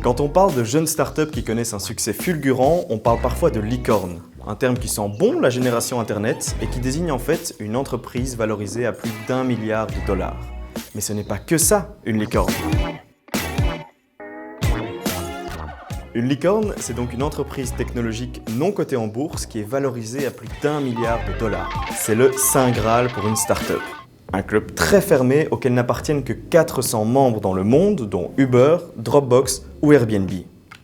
Quand on parle de jeunes startups qui connaissent un succès fulgurant, on parle parfois de licorne, un terme qui sent bon la génération Internet et qui désigne en fait une entreprise valorisée à plus d'1 milliard de dollars. Mais ce n'est pas que ça, une licorne. Une licorne, c'est donc une entreprise technologique non cotée en bourse qui est valorisée à plus d'1 milliard de dollars. C'est le Saint Graal pour une startup. Un club très fermé auquel n'appartiennent que 400 membres dans le monde, dont Uber, Dropbox ou Airbnb.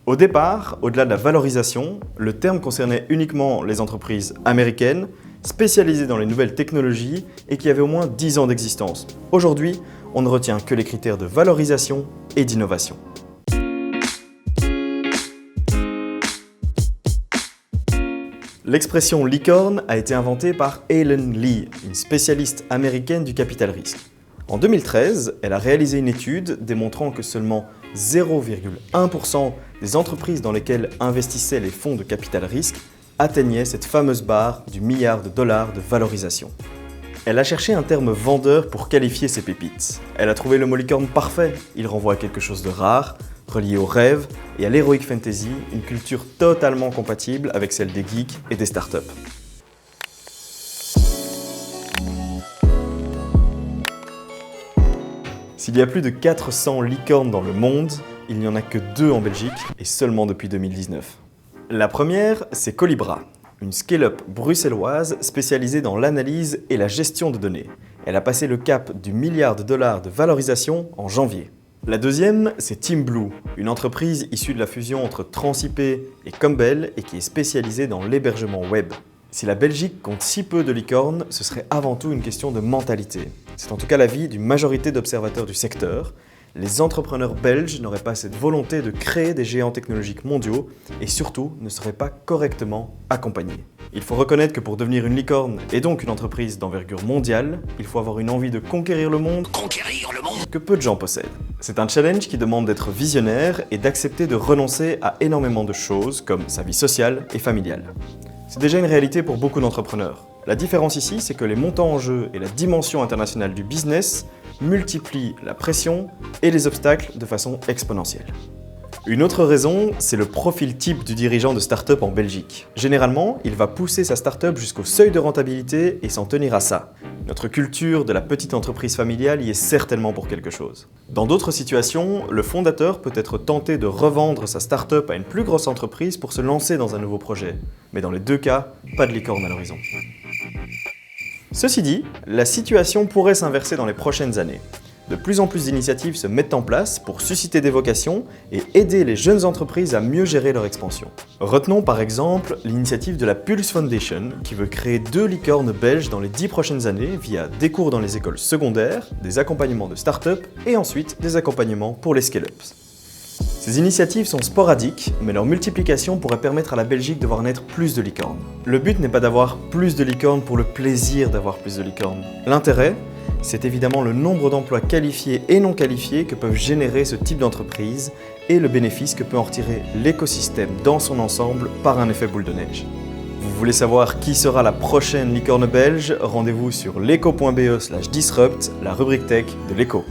Au départ, au-delà de la valorisation, le terme concernait uniquement les entreprises américaines, spécialisées dans les nouvelles technologies et qui avaient au moins 10 ans d'existence. Aujourd'hui, on ne retient que les critères de valorisation et d'innovation. L'expression licorne a été inventée par Ellen Lee, une spécialiste américaine du capital risque. En 2013, elle a réalisé une étude démontrant que seulement 0,1% des entreprises dans lesquelles investissaient les fonds de capital risque atteignaient cette fameuse barre du milliard de dollars de valorisation. Elle a cherché un terme vendeur pour qualifier ces pépites. Elle a trouvé le mot licorne parfait. Il renvoie à quelque chose de rare, relié au rêve et à l'heroic fantasy, une culture totalement compatible avec celle des geeks et des startups. S'il y a plus de 400 licornes dans le monde, il n'y en a que 2 en Belgique et seulement depuis 2019. La première, c'est Collibra, une scale-up bruxelloise spécialisée dans l'analyse et la gestion de données. Elle a passé le cap du milliard de dollars de valorisation en janvier. La deuxième, c'est TeamBlue, une entreprise issue de la fusion entre TransIP et Campbell et qui est spécialisée dans l'hébergement web. Si la Belgique compte si peu de licornes, ce serait avant tout une question de mentalité. C'est en tout cas l'avis d'une majorité d'observateurs du secteur. Les entrepreneurs belges n'auraient pas cette volonté de créer des géants technologiques mondiaux et surtout ne seraient pas correctement accompagnés. Il faut reconnaître que pour devenir une licorne et donc une entreprise d'envergure mondiale, il faut avoir une envie de conquérir le monde que peu de gens possèdent. C'est un challenge qui demande d'être visionnaire et d'accepter de renoncer à énormément de choses comme sa vie sociale et familiale. C'est déjà une réalité pour beaucoup d'entrepreneurs. La différence ici, c'est que les montants en jeu et la dimension internationale du business multiplient la pression et les obstacles de façon exponentielle. Une autre raison, c'est le profil type du dirigeant de start-up en Belgique. Généralement, il va pousser sa start-up jusqu'au seuil de rentabilité et s'en tenir à ça. Notre culture de la petite entreprise familiale y est certainement pour quelque chose. Dans d'autres situations, le fondateur peut être tenté de revendre sa start-up à une plus grosse entreprise pour se lancer dans un nouveau projet. Mais dans les 2 cas, pas de licorne à l'horizon. Ceci dit, la situation pourrait s'inverser dans les prochaines années. De plus en plus d'initiatives se mettent en place pour susciter des vocations et aider les jeunes entreprises à mieux gérer leur expansion. Retenons par exemple l'initiative de la Pulse Foundation qui veut créer 2 licornes belges dans les 10 prochaines années via des cours dans les écoles secondaires, des accompagnements de start-up et ensuite des accompagnements pour les scale-ups. Ces initiatives sont sporadiques, mais leur multiplication pourrait permettre à la Belgique de voir naître plus de licornes. Le but n'est pas d'avoir plus de licornes pour le plaisir d'avoir plus de licornes. L'intérêt, c'est évidemment le nombre d'emplois qualifiés et non qualifiés que peuvent générer ce type d'entreprise et le bénéfice que peut en retirer l'écosystème dans son ensemble par un effet boule de neige. Vous voulez savoir qui sera la prochaine licorne belge? Rendez-vous sur leco.be/disrupt, la rubrique tech de l'Eco.